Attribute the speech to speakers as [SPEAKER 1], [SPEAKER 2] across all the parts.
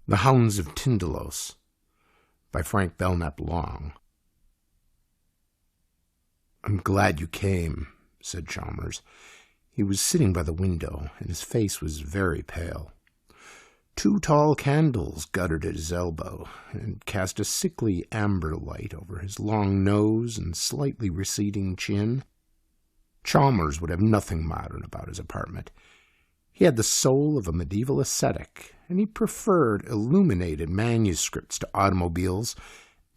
[SPEAKER 1] The Hounds of Tindalos by Frank Belknap Long. "I'm glad you came," said Chalmers. He was sitting by the window, and his face was very pale. Two tall candles guttered at his elbow, and cast a sickly amber light over his long nose and slightly receding chin. Chalmers would have nothing modern about his apartment. He had the soul of a medieval ascetic, and he preferred illuminated manuscripts to automobiles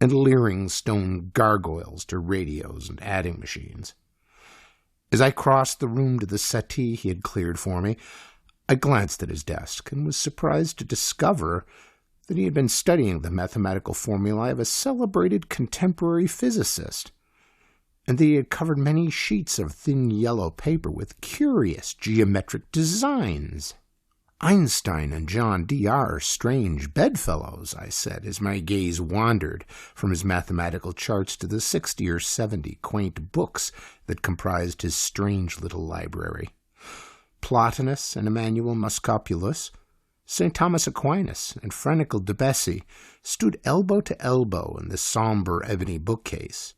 [SPEAKER 1] and leering stone gargoyles to radios and adding machines. As I crossed the room to the settee he had cleared for me, I glanced at his desk and was surprised to discover that he had been studying the mathematical formulae of a celebrated contemporary physicist, and that he had covered many sheets of thin yellow paper with curious geometric designs. "Einstein and John D. are strange bedfellows," I said, as my gaze wandered from his mathematical charts to the 60 or 70 quaint books that comprised his strange little library. Plotinus and Emmanuel Muscopulus, St. Thomas Aquinas and Frenicle de Bessy stood elbow to elbow in the somber ebony bookcase,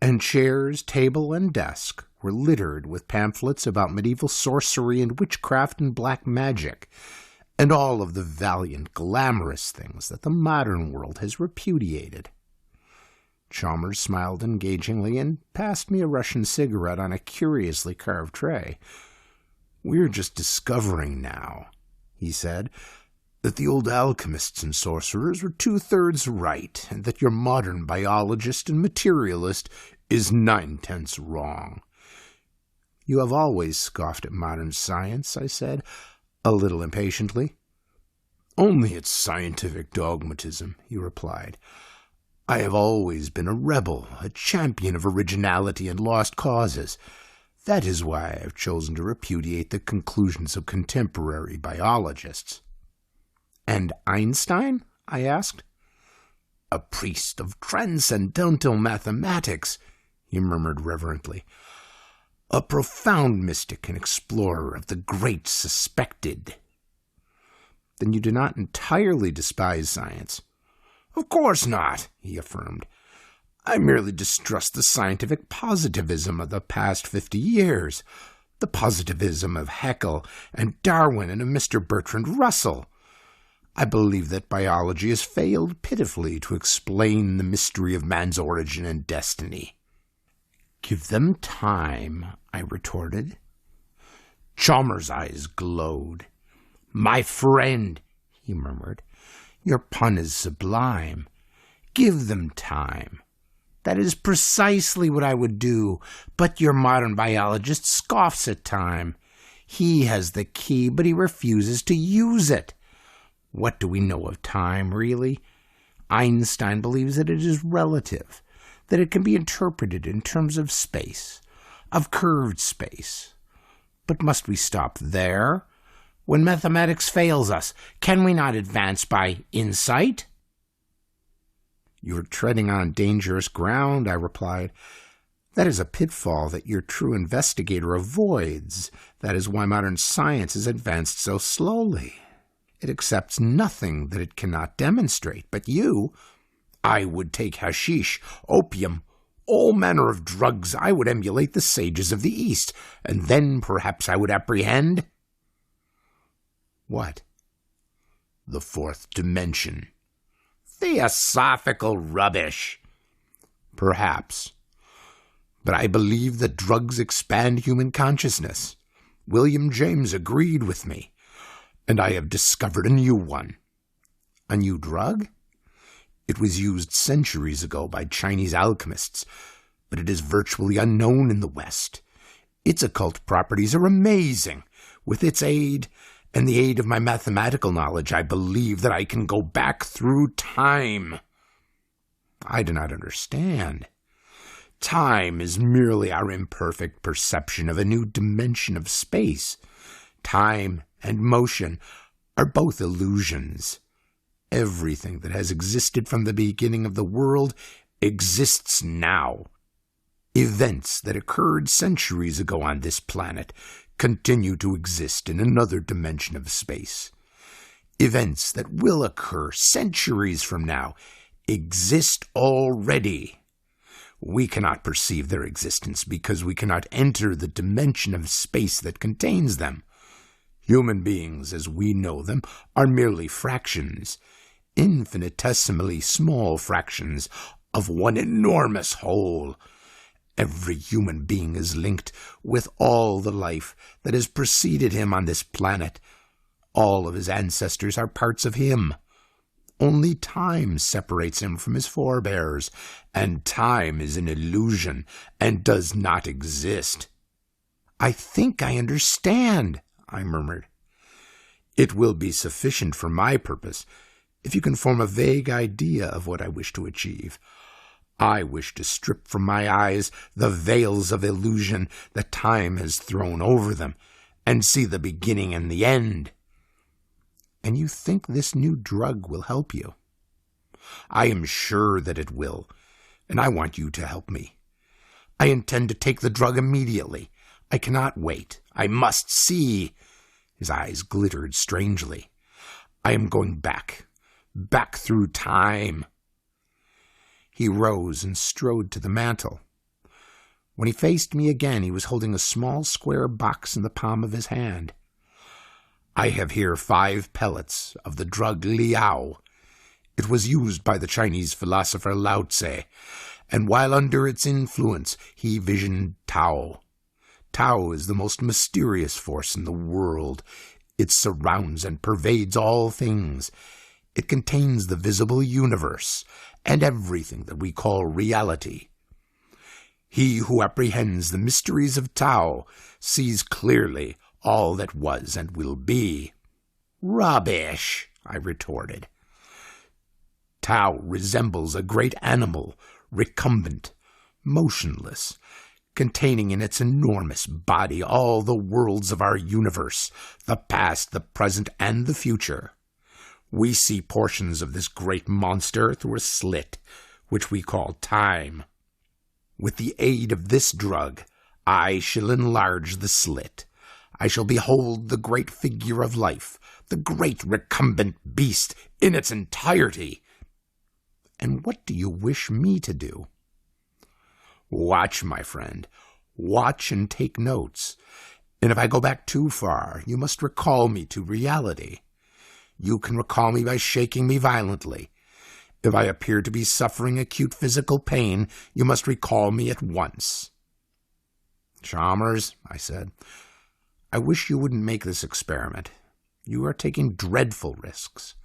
[SPEAKER 1] and chairs, table, and desk were littered with pamphlets about medieval sorcery and witchcraft and black magic, and all of the valiant, glamorous things that the modern world has repudiated. Chalmers smiled engagingly and passed me a Russian cigarette on a curiously carved tray. "We're just discovering now," he said, "that the old alchemists and sorcerers were 2/3 right, and that your modern biologist and materialist is 9/10 wrong." "You have always scoffed at modern science," I said, a little impatiently. "Only at scientific dogmatism," he replied. "I have always been a rebel, a champion of originality and lost causes. That is why I have chosen to repudiate the conclusions of contemporary biologists." "And Einstein?" I asked. "A priest of transcendental mathematics," he murmured reverently. "A profound mystic and explorer of the great suspected." "Then you do not entirely despise science?" "Of course not," he affirmed. "I merely distrust the scientific positivism of the past 50 years, the positivism of Haeckel and Darwin and of Mr. Bertrand Russell. I believe that biology has failed pitifully to explain the mystery of man's origin and destiny." "Give them time," I retorted. Chalmers' eyes glowed. "My friend," he murmured, "your pun is sublime. Give them time. That is precisely what I would do, but your modern biologist scoffs at time. He has the key, but he refuses to use it. What do we know of time, really? Einstein believes that it is relative, that it can be interpreted in terms of space, of curved space. But must we stop there? When mathematics fails us, can we not advance by insight?" "You're treading on dangerous ground," I replied. "That is a pitfall that your true investigator avoids. That is why modern science has advanced so slowly. It accepts nothing that it cannot demonstrate. But you—" "I would take hashish, opium, all manner of drugs. I would emulate the sages of the East, and then perhaps I would apprehend—" "What?" "The fourth dimension." "Theosophical rubbish." "Perhaps. But I believe that drugs expand human consciousness. William James agreed with me, and I have discovered a new one." "A new drug?" "It was used centuries ago by Chinese alchemists, but it is virtually unknown in the West. Its occult properties are amazing. With its aid, and the aid of my mathematical knowledge, I believe that I can go back through time." "I do not understand." "Time is merely our imperfect perception of a new dimension of space. Time and motion are both illusions. Everything that has existed from the beginning of the world exists now. Events that occurred centuries ago on this planet continue to exist in another dimension of space. Events that will occur centuries from now exist already. We cannot perceive their existence because we cannot enter the dimension of space that contains them. Human beings, as we know them, are merely fractions, infinitesimally small fractions of one enormous whole. Every human being is linked with all the life that has preceded him on this planet. All of his ancestors are parts of him. Only time separates him from his forebears, and time is an illusion and does not exist. "I think I understand," I murmured. "It will be sufficient for my purpose if you can form a vague idea of what I wish to achieve. I wish to strip from my eyes the veils of illusion that time has thrown over them, and see the beginning and the end." "And you think this new drug will help you?" "I am sure that it will, and I want you to help me. I intend to take the drug immediately. I cannot wait. I must see." His eyes glittered strangely. "I am going back through time." He rose and strode to the mantel. When he faced me again, he was holding a small square box in the palm of his hand. "I have here 5 pellets of the drug Liao. It was used by the Chinese philosopher Lao Tse, and while under its influence, he visioned Tao. Tao is the most mysterious force in the world. It surrounds and pervades all things. It contains the visible universe and everything that we call reality. He who apprehends the mysteries of Tao sees clearly all that was and will be." "Rubbish," I retorted. "Tao resembles a great animal, recumbent, motionless, containing in its enormous body all the worlds of our universe, the past, the present, and the future. We see portions of this great monster through a slit, which we call time. With the aid of this drug, I shall enlarge the slit. I shall behold the great figure of life, the great recumbent beast in its entirety." "And what do you wish me to do?" "Watch, my friend. Watch and take notes. And if I go back too far, you must recall me to reality. You can recall me by shaking me violently. If I appear to be suffering acute physical pain, you must recall me at once." "Chalmers," I said, "I wish you wouldn't make this experiment. You are taking dreadful risks.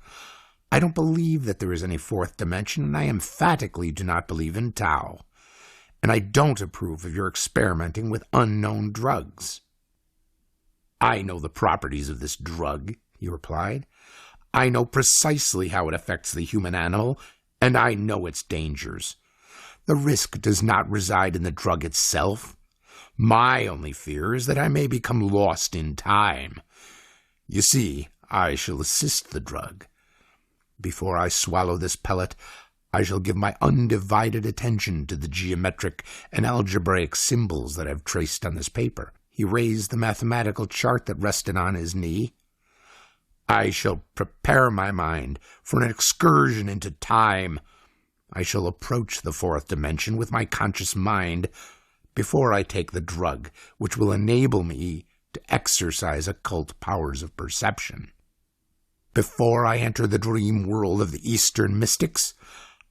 [SPEAKER 1] I don't believe that there is any 4th dimension, and I emphatically do not believe in Tao. And I don't approve of your experimenting with unknown drugs." "I know the properties of this drug," he replied. "I know precisely how it affects the human animal, and I know its dangers. The risk does not reside in the drug itself. My only fear is that I may become lost in time. You see, I shall assist the drug. Before I swallow this pellet, I shall give my undivided attention to the geometric and algebraic symbols that I've traced on this paper." He raised the mathematical chart that rested on his knee. "I shall prepare my mind for an excursion into time. I shall approach the 4th dimension with my conscious mind before I take the drug, which will enable me to exercise occult powers of perception. Before I enter the dream world of the Eastern mystics,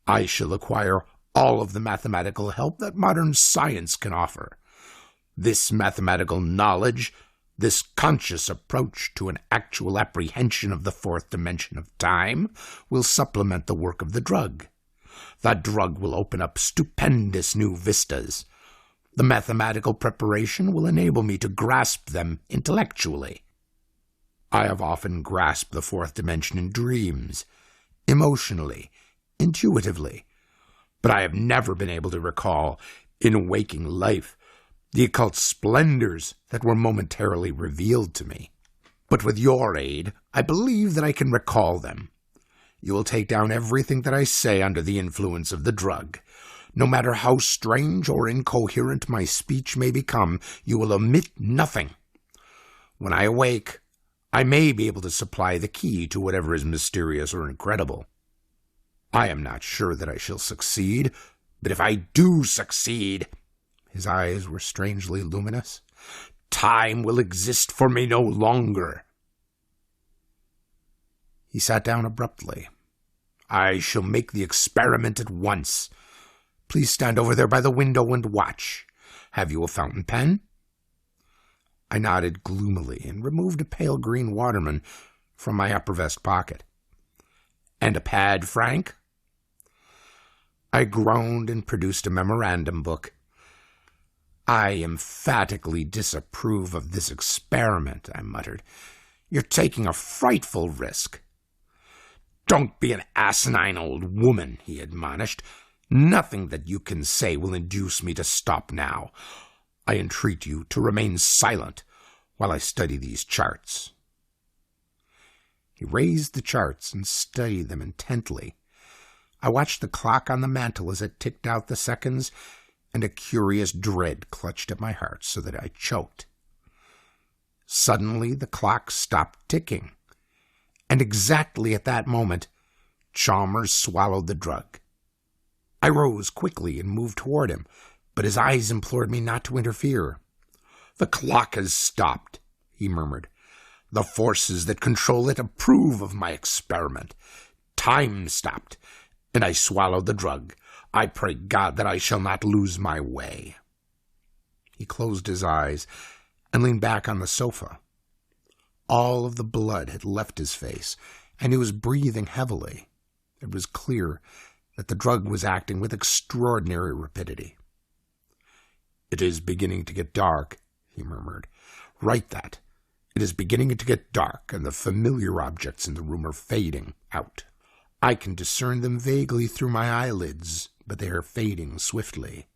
[SPEAKER 1] I shall acquire all of the mathematical help that modern science can offer. This mathematical knowledge, this conscious approach to an actual apprehension of the 4th dimension of time, will supplement the work of the drug. The drug will open up stupendous new vistas. The mathematical preparation will enable me to grasp them intellectually. I have often grasped the 4th dimension in dreams, emotionally, intuitively, but I have never been able to recall, in waking life, the occult splendors that were momentarily revealed to me. But with your aid, I believe that I can recall them. You will take down everything that I say under the influence of the drug. No matter how strange or incoherent my speech may become, you will omit nothing. When I awake, I may be able to supply the key to whatever is mysterious or incredible. I am not sure that I shall succeed, but if I do succeed," his eyes were strangely luminous, "time will exist for me no longer." He sat down abruptly. "I shall make the experiment at once. Please stand over there by the window and watch. Have you a fountain pen?" I nodded gloomily and removed a pale green Waterman from my upper vest pocket. "And a pad, Frank?" I groaned and produced a memorandum book. "I emphatically disapprove of this experiment," I muttered. "You're taking a frightful risk." "Don't be an asinine old woman," he admonished. "Nothing that you can say will induce me to stop now. I entreat you to remain silent while I study these charts." He raised the charts and studied them intently. I watched the clock on the mantel as it ticked out the seconds, and a curious dread clutched at my heart so that I choked. Suddenly the clock stopped ticking, and exactly at that moment, Chalmers swallowed the drug. I rose quickly and moved toward him, but his eyes implored me not to interfere. "The clock has stopped," he murmured. "The forces that control it approve of my experiment. Time stopped, and I swallowed the drug. I pray God that I shall not lose my way." He closed his eyes and leaned back on the sofa. All of the blood had left his face, and he was breathing heavily. It was clear that the drug was acting with extraordinary rapidity. "It is beginning to get dark," he murmured. "Write that. It is beginning to get dark, and the familiar objects in the room are fading out. I can discern them vaguely through my eyelids, but they are fading swiftly."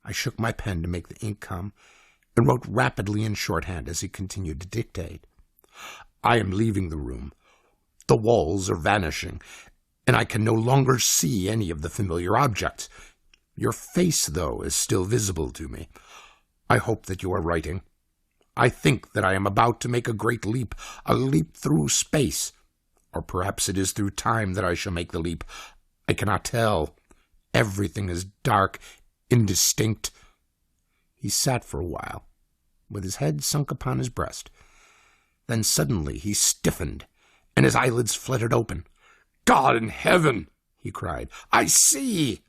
[SPEAKER 1] I shook my pen to make the ink come, and wrote rapidly in shorthand as he continued to dictate. "I am leaving the room. The walls are vanishing, and I can no longer see any of the familiar objects. Your face, though, is still visible to me. I hope that you are writing. I think that I am about to make a great leap, a leap through space. Or perhaps it is through time that I shall make the leap. I cannot tell. Everything is dark, indistinct." He sat for a while, with his head sunk upon his breast. Then suddenly he stiffened, and his eyelids fluttered open. "God in heaven!" he cried. "I see!"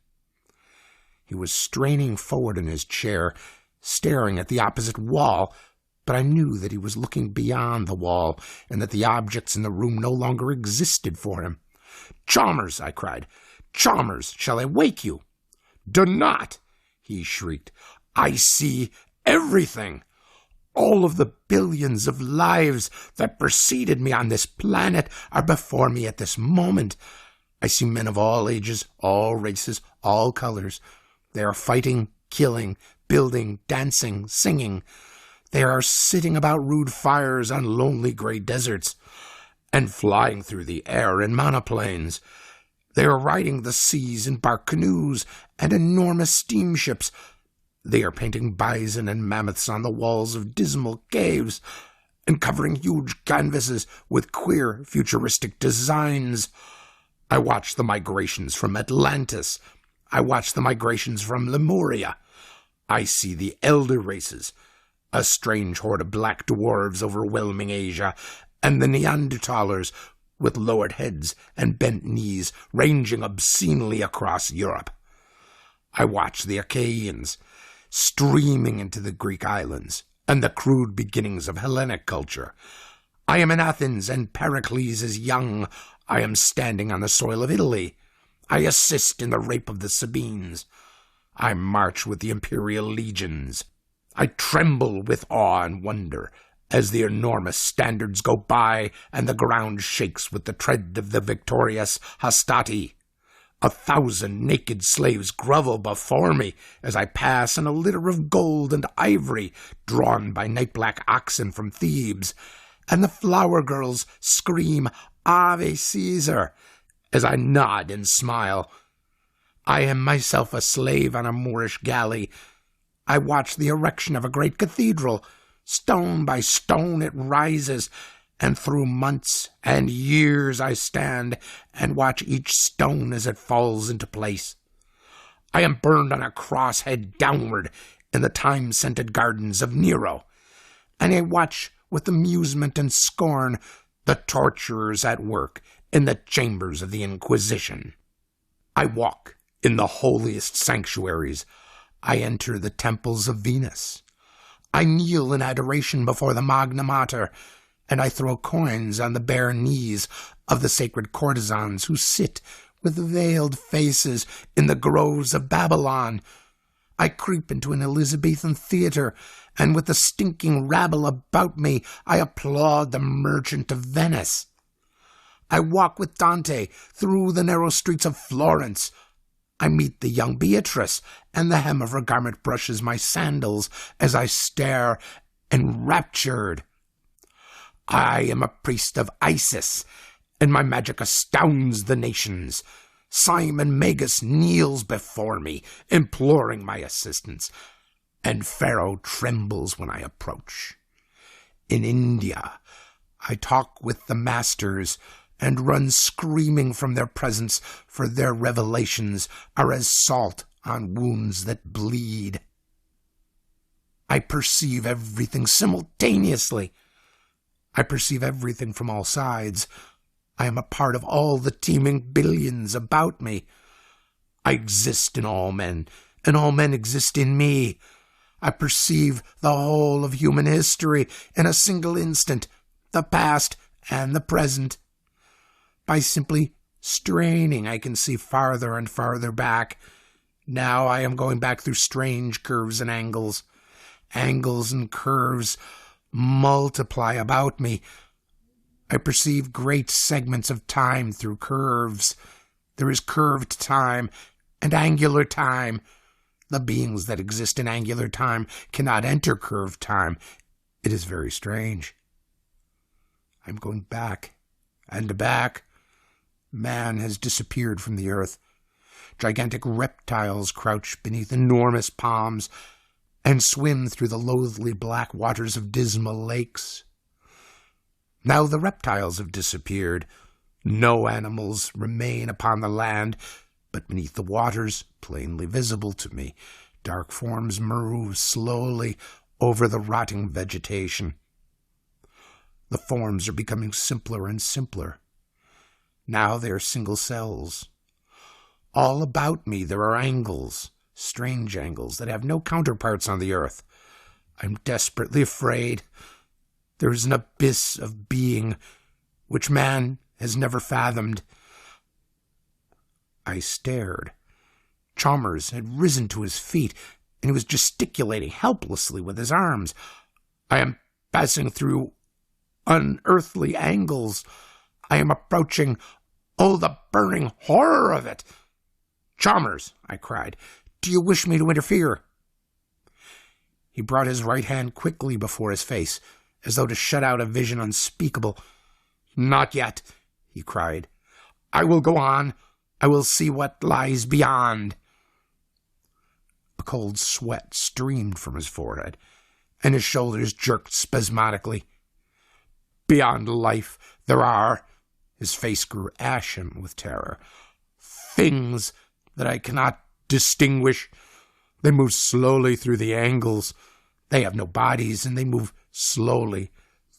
[SPEAKER 1] He was straining forward in his chair, staring at the opposite wall, but I knew that he was looking beyond the wall, and that the objects in the room no longer existed for him. "Chalmers!" I cried. "Chalmers, shall I wake you?" "Do not!" he shrieked. "I see everything. All of the billions of lives that preceded me on this planet are before me at this moment. I see men of all ages, all races, all colors. They are fighting, killing, building, dancing, singing. They are sitting about rude fires on lonely gray deserts, and flying through the air in monoplanes. They are riding the seas in bark canoes and enormous steamships. They are painting bison and mammoths on the walls of dismal caves, and covering huge canvases with queer futuristic designs. I watch the migrations from Atlantis. I watch the migrations from Lemuria. I see the elder races, a strange horde of black dwarves overwhelming Asia, and the Neanderthalers with lowered heads and bent knees ranging obscenely across Europe. I watch the Achaeans streaming into the Greek islands and the crude beginnings of Hellenic culture. I am in Athens, and Pericles is young. I am standing on the soil of Italy. I assist in the rape of the Sabines. I march with the imperial legions. I tremble with awe and wonder as the enormous standards go by and the ground shakes with the tread of the victorious Hastati. 1,000 naked slaves grovel before me as I pass in a litter of gold and ivory drawn by night-black oxen from Thebes, and the flower girls scream Ave Caesar as I nod and smile. I am myself a slave on a Moorish galley. I watch the erection of a great cathedral, Stone by stone it rises, and through months and years I stand and watch each stone as it falls into place. I am burned on a cross head downward in the time-scented gardens of Nero, and I watch with amusement and scorn the torturers at work in the chambers of the Inquisition. I walk in the holiest sanctuaries. I enter the temples of Venus. I kneel in adoration before the Magna Mater, and I throw coins on the bare knees of the sacred courtesans who sit with veiled faces in the groves of Babylon. I creep into an Elizabethan theater, and with the stinking rabble about me, I applaud the Merchant of Venice. I walk with Dante through the narrow streets of Florence. I meet the young Beatrice, and the hem of her garment brushes my sandals as I stare, enraptured. I am a priest of Isis, and my magic astounds the nations. Simon Magus kneels before me, imploring my assistance, and Pharaoh trembles when I approach. In India, I talk with the masters and run screaming from their presence, for their revelations are as salt on wounds that bleed. I perceive everything simultaneously. I perceive everything from all sides. I am a part of all the teeming billions about me. I exist in all men, and all men exist in me. I perceive the whole of human history in a single instant, the past and the present. By simply straining, I can see farther and farther back. Now I am going back through strange curves and angles. Angles and curves multiply about me. I perceive great segments of time through curves. There is curved time and angular time. The beings that exist in angular time cannot enter curved time. It is very strange. I'm going back and back. Man has disappeared from the earth. Gigantic reptiles crouch beneath enormous palms and swim through the loathly black waters of dismal lakes. Now the reptiles have disappeared. No animals remain upon the land, but beneath the waters, plainly visible to me, dark forms move slowly over the rotting vegetation. The forms are becoming simpler and simpler. Now they are single cells. All about me there are angles, strange angles that have no counterparts on the earth. I'm desperately afraid. There is an abyss of being which man has never fathomed. I stared. Chalmers had risen to his feet, and he was gesticulating helplessly with his arms. I am passing through unearthly angles. I am approaching. Oh, the burning horror of it! Chalmers, I cried, do you wish me to interfere? He brought his right hand quickly before his face, as though to shut out a vision unspeakable. Not yet, he cried. I will go on. I will see what lies beyond. A cold sweat streamed from his forehead, and his shoulders jerked spasmodically. Beyond life there are, his face grew ashen with terror, things that I cannot distinguish. They move slowly through the angles. They have no bodies, and they move slowly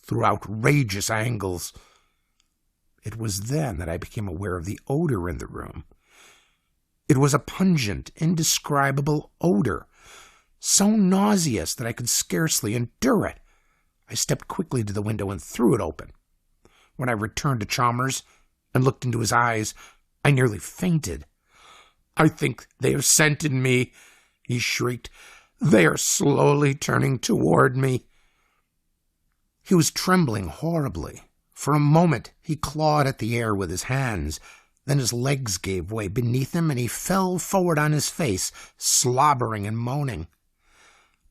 [SPEAKER 1] through outrageous angles. It was then that I became aware of the odor in the room. It was a pungent, indescribable odor, so nauseous that I could scarcely endure it. I stepped quickly to the window and threw it open. When I returned to Chalmers and looked into his eyes, I nearly fainted. I think they have scented me, he shrieked. They are slowly turning toward me. He was trembling horribly. For a moment he clawed at the air with his hands. Then his legs gave way beneath him, and he fell forward on his face, slobbering and moaning.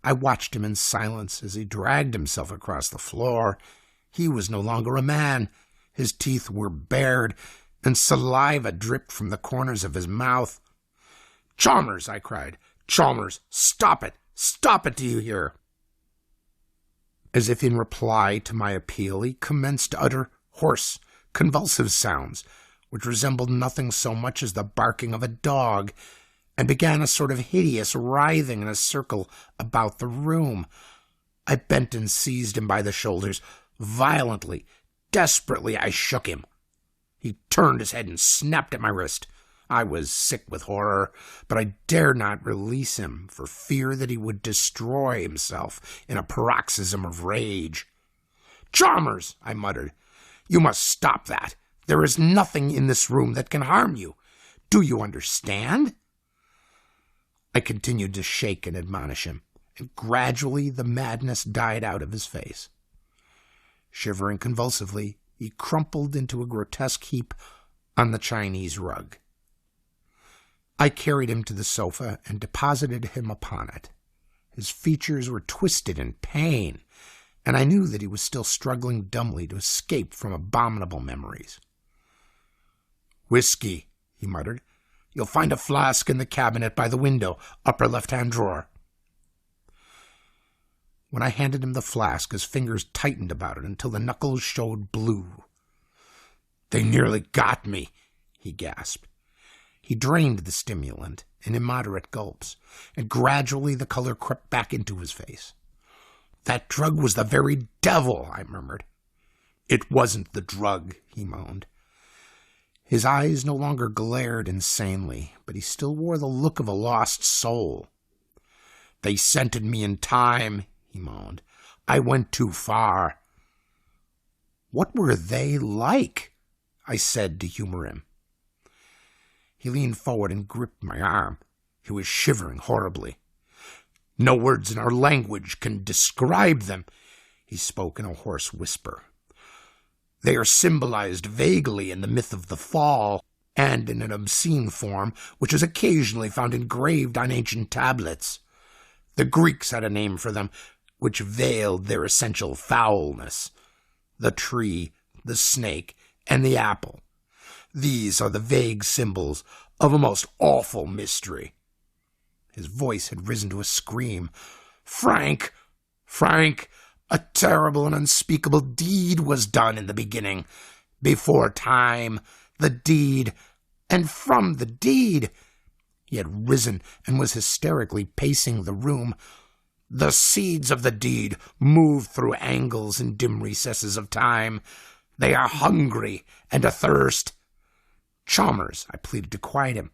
[SPEAKER 1] I watched him in silence as he dragged himself across the floor. He was no longer a man. His teeth were bared, and saliva dripped from the corners of his mouth. Chalmers, I cried. Chalmers, stop it! Stop it, do you hear? As if in reply to my appeal, he commenced to utter hoarse, convulsive sounds, which resembled nothing so much as the barking of a dog, and began a sort of hideous writhing in a circle about the room. I bent and seized him by the shoulders. Violently, desperately, I shook him. He turned his head and snapped at my wrist. I was sick with horror, but I dared not release him for fear that he would destroy himself in a paroxysm of rage. "Chalmers," I muttered, "you must stop that. There is nothing in this room that can harm you. Do you understand?" I continued to shake and admonish him, and gradually the madness died out of his face. Shivering convulsively, he crumpled into a grotesque heap on the Chinese rug. I carried him to the sofa and deposited him upon it. His features were twisted in pain, and I knew that he was still struggling dumbly to escape from abominable memories. "Whiskey," he muttered. "You'll find a flask in the cabinet by the window, upper left-hand drawer." When I handed him the flask, his fingers tightened about it until the knuckles showed blue. "They nearly got me," he gasped. He drained the stimulant in immoderate gulps, and gradually the color crept back into his face. "That drug was the very devil," I murmured. "It wasn't the drug," he moaned. His eyes no longer glared insanely, but he still wore the look of a lost soul. "They scented me in time," he moaned. "I went too far." "What were they like?" I said to humor him. He leaned forward and gripped my arm. He was shivering horribly. "No words in our language can describe them," he spoke in a hoarse whisper. "They are symbolized vaguely in the myth of the fall, and in an obscene form which is occasionally found engraved on ancient tablets. The Greeks had a name for them which veiled their essential foulness: the tree, the snake, and the apple. These are the vague symbols of a most awful mystery." His voice had risen to a scream. "Frank! Frank! A terrible and unspeakable deed was done in the beginning, before time, the deed, and from the deed." He had risen and was hysterically pacing the room. "The seeds of the deed move through angles and dim recesses of time. They are hungry and athirst." "Chalmers," I pleaded to quiet him,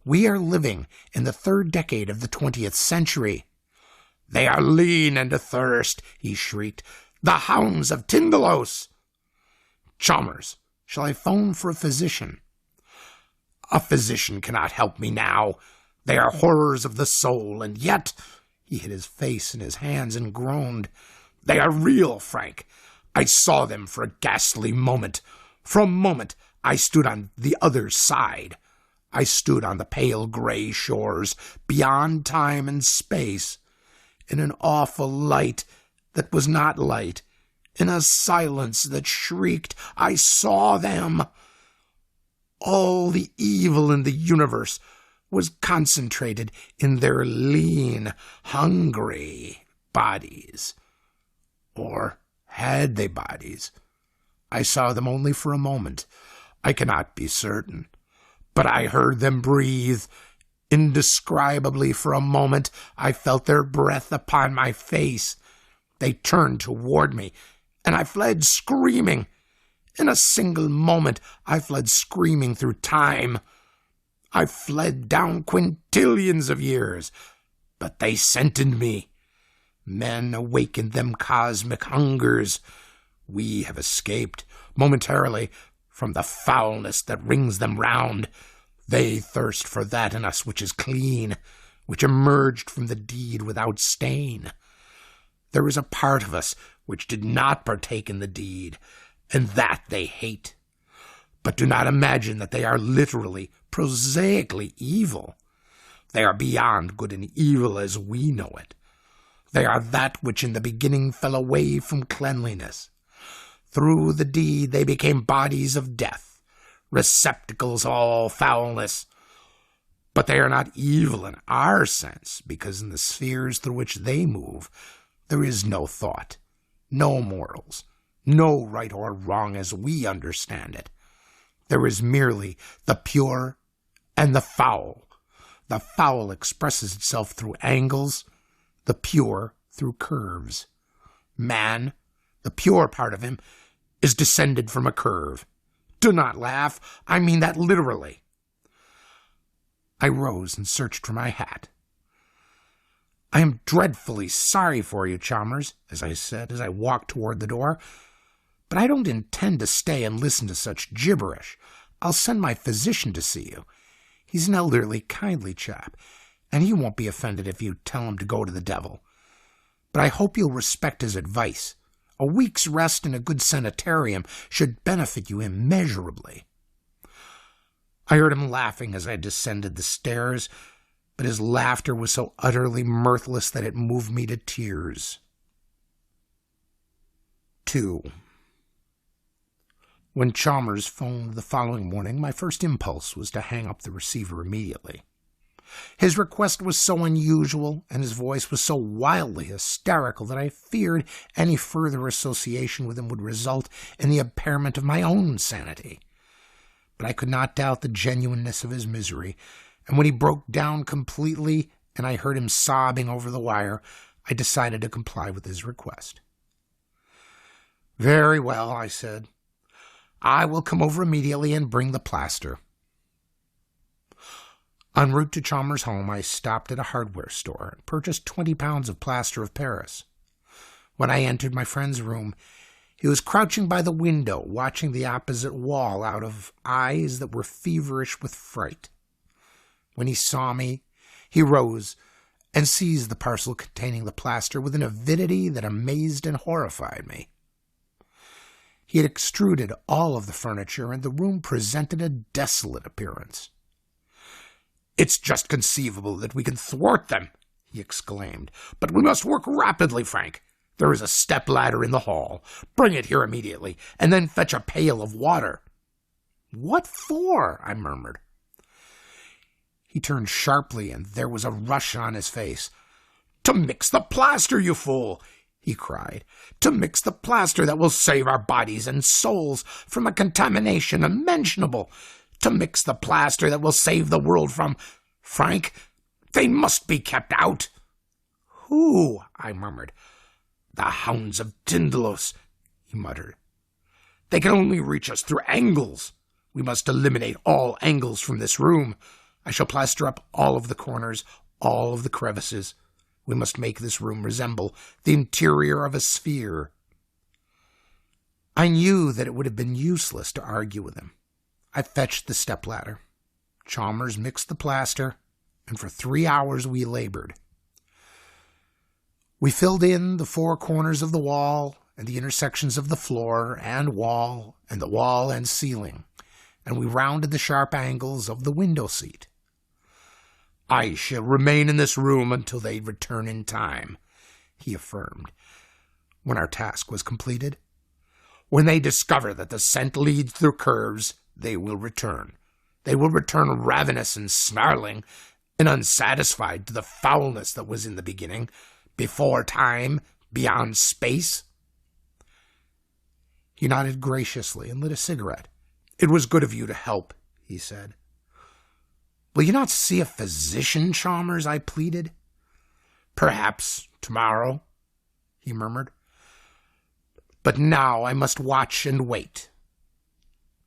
[SPEAKER 1] "we are living in the 3rd decade of the 20th century." "They are lean and athirst," he shrieked. "The Hounds of Tindalos." "Chalmers, shall I phone for a physician?" "A physician cannot help me now. They are horrors of the soul, and yet—" He hid his face in his hands and groaned. "They are real, Frank. I saw them for a ghastly moment. For a moment I stood on the other side. I stood on the pale gray shores, beyond time and space, in an awful light that was not light, in a silence that shrieked. I saw them. All the evil in the universe was concentrated in their lean, hungry bodies. Or had they bodies? I saw them only for a moment. I cannot be certain. But I heard them breathe. Indescribably for a moment, I felt their breath upon my face. They turned toward me, and I fled screaming. In a single moment, I fled screaming through time. I fled down quintillions of years, but they scented me. Men awakened them cosmic hungers. We have escaped, momentarily, from the foulness that rings them round. They thirst for that in us which is clean, which emerged from the deed without stain. There is a part of us which did not partake in the deed, and that they hate. But do not imagine that they are literally, prosaically evil. They are beyond good and evil as we know it. They are that which in the beginning fell away from cleanliness. Through the deed they became bodies of death, receptacles of all foulness. But they are not evil in our sense, because in the spheres through which they move, there is no thought, no morals, no right or wrong as we understand it. There is merely the pure and the foul. The foul expresses itself through angles, the pure through curves. Man, the pure part of him, is descended from a curve. Do not laugh. I mean that literally. I rose and searched for my hat. I am dreadfully sorry for you, Chalmers, as I said as I walked toward the door, but I don't intend to stay and listen to such gibberish. I'll send my physician to see you. He's an elderly, kindly chap, and he won't be offended if you tell him to go to the devil. But I hope you'll respect his advice. A week's rest in a good sanitarium should benefit you immeasurably. I heard him laughing as I descended the stairs, but his laughter was so utterly mirthless that it moved me to tears. 2. When Chalmers phoned the following morning, my first impulse was to hang up the receiver immediately. His request was so unusual, and his voice was so wildly hysterical that I feared any further association with him would result in the impairment of my own sanity. But I could not doubt the genuineness of his misery, and when he broke down completely and I heard him sobbing over the wire, I decided to comply with his request. "Very well," I said. "I will come over immediately and bring the plaster." En route to Chalmers' home, I stopped at a hardware store and purchased 20 pounds of plaster of Paris. When I entered my friend's room, he was crouching by the window, watching the opposite wall out of eyes that were feverish with fright. When he saw me, he rose and seized the parcel containing the plaster with an avidity that amazed and horrified me. He had extruded all of the furniture, and the room presented a desolate appearance. "It's just conceivable that we can thwart them," he exclaimed. "But we must work rapidly, Frank. There is a step-ladder in the hall. Bring it here immediately, and then fetch a pail of water." "What for?" I murmured. He turned sharply, and there was a rush on his face. "To mix the plaster, you fool!" he cried. "To mix the plaster that will save our bodies and souls from a contamination unmentionable. To mix the plaster that will save the world from... Frank, they must be kept out." "Who?" I murmured. "The Hounds of Tindalos," he muttered. "They can only reach us through angles. We must eliminate all angles from this room. I shall plaster up all of the corners, all of the crevices. We must make this room resemble the interior of a sphere." I knew that it would have been useless to argue with him. I fetched the stepladder. Chalmers mixed the plaster, and for 3 hours we labored. We filled in the 4 corners of the wall, and the intersections of the floor and wall, and the wall and ceiling, and we rounded the sharp angles of the window seat. "I shall remain in this room until they return in time," he affirmed, when our task was completed. "When they discover that the scent leads through curves, they will return. They will return ravenous and snarling, and unsatisfied to the foulness that was in the beginning, before time, beyond space." He nodded graciously and lit a cigarette. "It was good of you to help," he said. "Will you not see a physician, Chalmers?" I pleaded. "Perhaps tomorrow," he murmured. "But now I must watch and wait."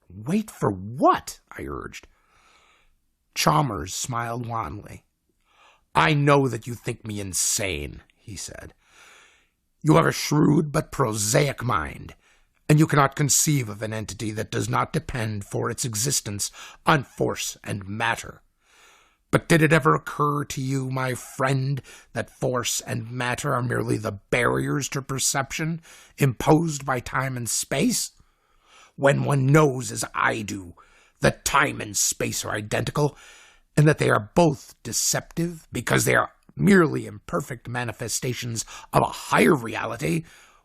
[SPEAKER 1] "Wait for what?" I urged. Chalmers smiled wanly. "I know that you think me insane," he said. "You have a shrewd but prosaic mind, and you cannot conceive of an entity that does not depend for its existence on force and matter. But did it ever occur to you, my friend, that force and matter are merely the barriers to perception imposed by time and space? When one knows, as I do, that time and space are identical, and that they are both deceptive because they are merely imperfect manifestations of a higher reality,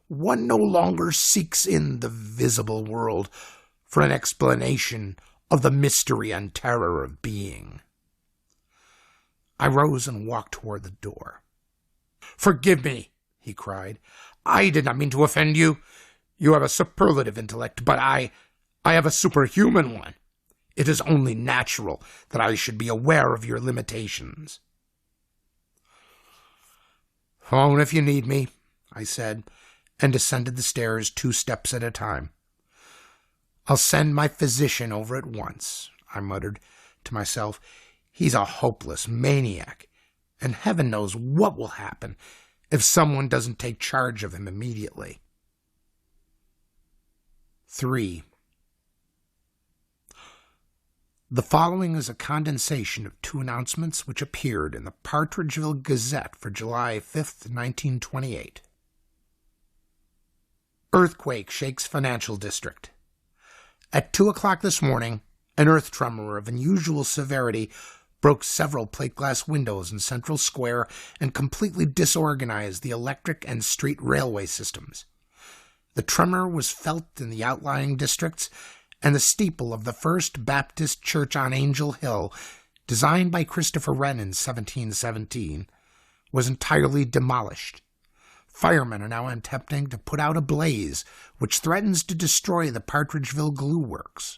[SPEAKER 1] one no longer seeks in the visible world for an explanation of the mystery and terror of being." I rose and walked toward the door. "Forgive me," he cried. I did not mean to offend you. You have a superlative intellect, but I have a superhuman one. It is only natural that I should be aware of your limitations." "Phone if you need me," I said, and descended the stairs 2 steps at a time. "I'll send my physician over at once," I muttered to myself. "He's a hopeless maniac, and heaven knows what will happen if someone doesn't take charge of him immediately." 3. The following is a condensation of 2 announcements which appeared in the Partridgeville Gazette for July 5th, 1928. Earthquake shakes financial district. At 2 o'clock this morning, an earth tremor of unusual severity broke several plate glass windows in Central Square and completely disorganized the electric and street railway systems. The tremor was felt in the outlying districts, and the steeple of the First Baptist Church on Angel Hill, designed by Christopher Wren in 1717, was entirely demolished. Firemen are now attempting to put out a blaze which threatens to destroy the Partridgeville glue works.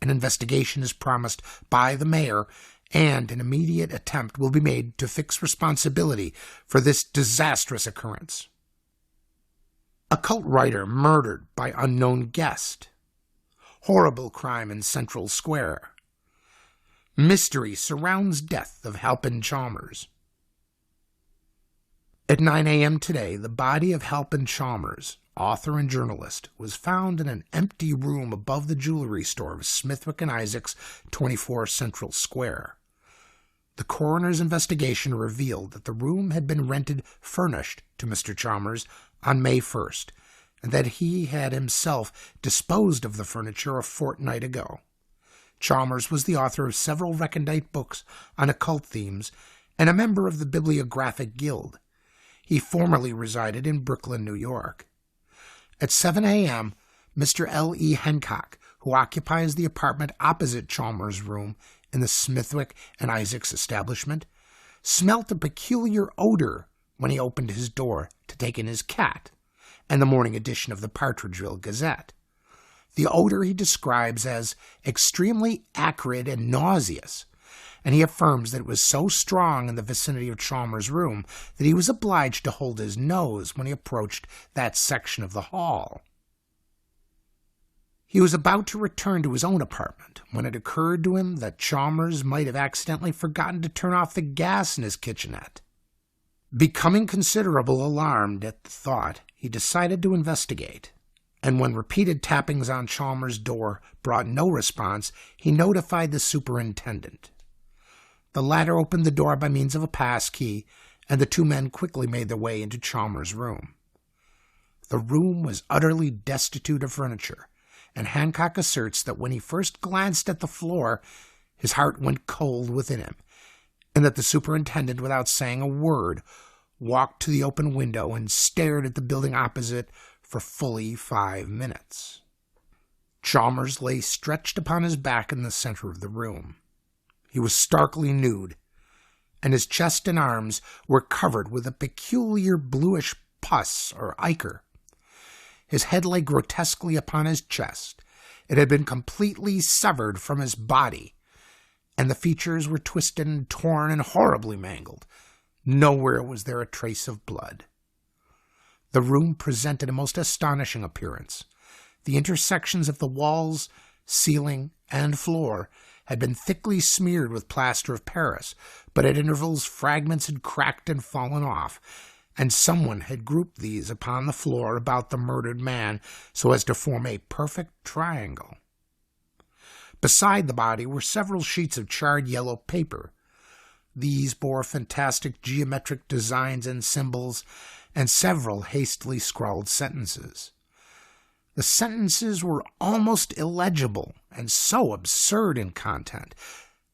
[SPEAKER 1] An investigation is promised by the mayor, and an immediate attempt will be made to fix responsibility for this disastrous occurrence. Occult writer murdered by unknown guest. Horrible crime in Central Square. Mystery surrounds death of Halpin Chalmers. At 9 a.m. today, the body of Halpin Chalmers, author and journalist, was found in an empty room above the jewelry store of Smithwick and Isaacs, 24 Central Square. The coroner's investigation revealed that the room had been rented furnished to Mr. Chalmers on May 1st, and that he had himself disposed of the furniture a fortnight ago. Chalmers was the author of several recondite books on occult themes and a member of the Bibliographic Guild. He formerly resided in Brooklyn, New York. At 7 a.m., Mr. L.E. Hancock, who occupies the apartment opposite Chalmers' room in the Smithwick and Isaacs establishment, smelt a peculiar odor when he opened his door to take in his cat and the morning edition of the Partridgeville Gazette. The odor he describes as extremely acrid and nauseous, and he affirms that it was so strong in the vicinity of Chalmers' room that he was obliged to hold his nose when he approached that section of the hall. He was about to return to his own apartment when it occurred to him that Chalmers might have accidentally forgotten to turn off the gas in his kitchenette. Becoming considerably alarmed at the thought, he decided to investigate, and when repeated tappings on Chalmers' door brought no response, he notified the superintendent. The latter opened the door by means of a pass key, and the 2 men quickly made their way into Chalmers' room. The room was utterly destitute of furniture, and Hancock asserts that when he first glanced at the floor, his heart went cold within him, and that the superintendent, without saying a word, walked to the open window and stared at the building opposite for fully 5 minutes. Chalmers lay stretched upon his back in the center of the room. He was starkly nude, and his chest and arms were covered with a peculiar bluish pus or ichor. His head lay grotesquely upon his chest. It had been completely severed from his body, and the features were twisted and torn and horribly mangled. Nowhere was there a trace of blood. The room presented a most astonishing appearance. The intersections of the walls, ceiling, and floor had been thickly smeared with plaster of Paris, but at intervals fragments had cracked and fallen off, and someone had grouped these upon the floor about the murdered man so as to form a perfect triangle. Beside the body were several sheets of charred yellow paper. These bore fantastic geometric designs and symbols, and several hastily scrawled sentences. The sentences were almost illegible and so absurd in content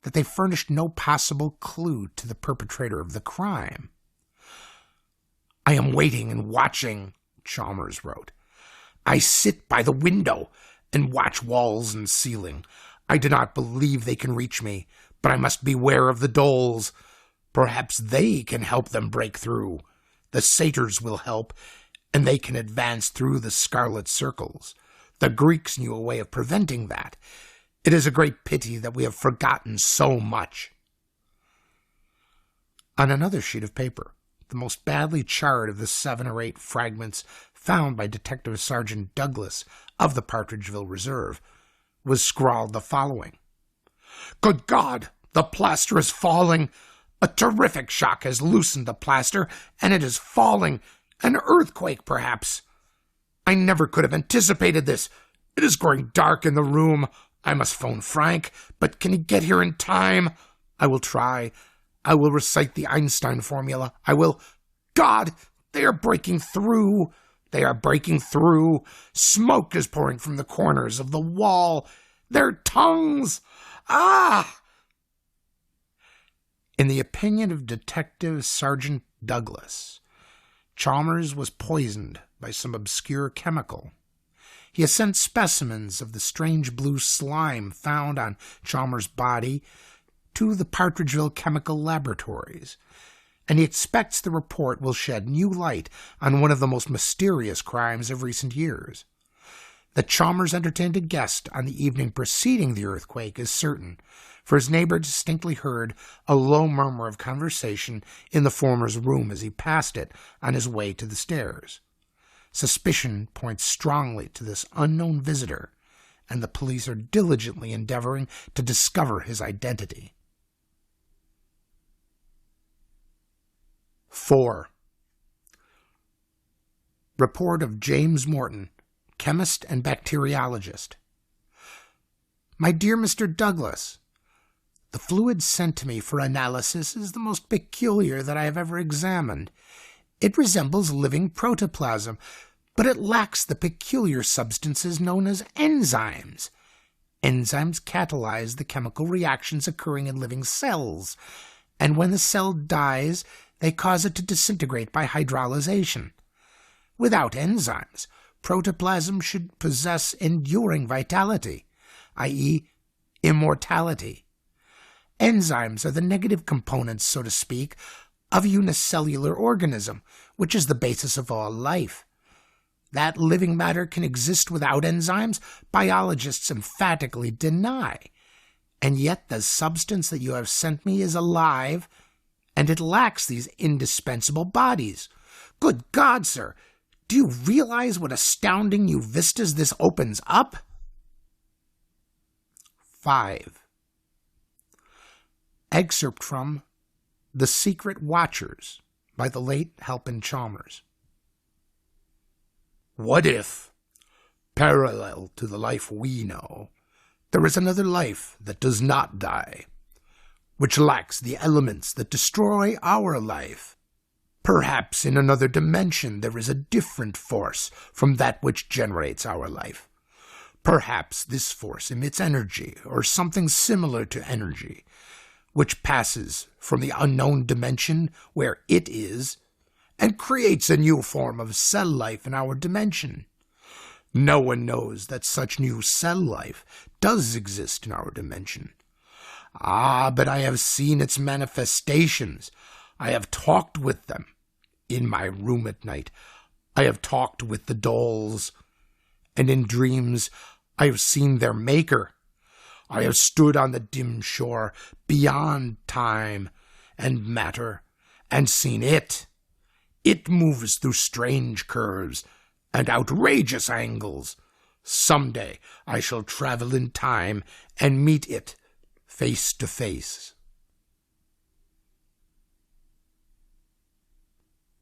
[SPEAKER 1] that they furnished no possible clue to the perpetrator of the crime. "I am waiting and watching," Chalmers wrote. "I sit by the window and watch walls and ceiling. I do not believe they can reach me, but I must beware of the doles. Perhaps they can help them break through. The satyrs will help, and they can advance through the scarlet circles. The Greeks knew a way of preventing that. It is a great pity that we have forgotten so much." On another sheet of paper, the most badly charred of the 7 or 8 fragments found by Detective Sergeant Douglas of the Partridgeville Reserve, was scrawled the following: "Good God, the plaster is falling. A terrific shock has loosened the plaster, and it is falling. An earthquake, perhaps. I never could have anticipated this. It is growing dark in the room. I must phone Frank, but can he get here in time? I will try. I will recite the Einstein formula. I will... God, they are breaking through. They are breaking through. Smoke is pouring from the corners of the wall. Their tongues. Ah!" In the opinion of Detective Sergeant Douglas, Chalmers was poisoned by some obscure chemical. He has sent specimens of the strange blue slime found on Chalmers' body to the Partridgeville Chemical Laboratories, and he expects the report will shed new light on one of the most mysterious crimes of recent years. That Chalmers entertained a guest on the evening preceding the earthquake is certain, for his neighbor distinctly heard a low murmur of conversation in the former's room as he passed it on his way to the stairs. Suspicion points strongly to this unknown visitor, and the police are diligently endeavoring to discover his identity. 4. Report of James Morton, chemist and bacteriologist. My dear Mr. Douglas, the fluid sent to me for analysis is the most peculiar that I have ever examined. It resembles living protoplasm, but it lacks the peculiar substances known as enzymes. Enzymes catalyze the chemical reactions occurring in living cells, and when the cell dies, they cause it to disintegrate by hydrolyzation. Without enzymes, protoplasm should possess enduring vitality, i.e., immortality. Enzymes are the negative components, so to speak, of a unicellular organism, which is the basis of all life. That living matter can exist without enzymes, biologists emphatically deny. And yet the substance that you have sent me is alive, and it lacks these indispensable bodies. Good God, sir! Do you realize what astounding new vistas this opens up? 5. Excerpt from The Secret Watchers by the late Halpin Chalmers. What if, parallel to the life we know, there is another life that does not die, which lacks the elements that destroy our life? Perhaps in another dimension there is a different force from that which generates our life. Perhaps this force emits energy, or something similar to energy, which passes from the unknown dimension where it is, and creates a new form of cell life in our dimension. No one knows that such new cell life does exist in our dimension. Ah, but I have seen its manifestations. I have talked with them. In my room at night, I have talked with the dolls, and in dreams I have seen their maker. I have stood on the dim shore beyond time and matter and seen it. It moves through strange curves and outrageous angles. Someday I shall travel in time and meet it face to face.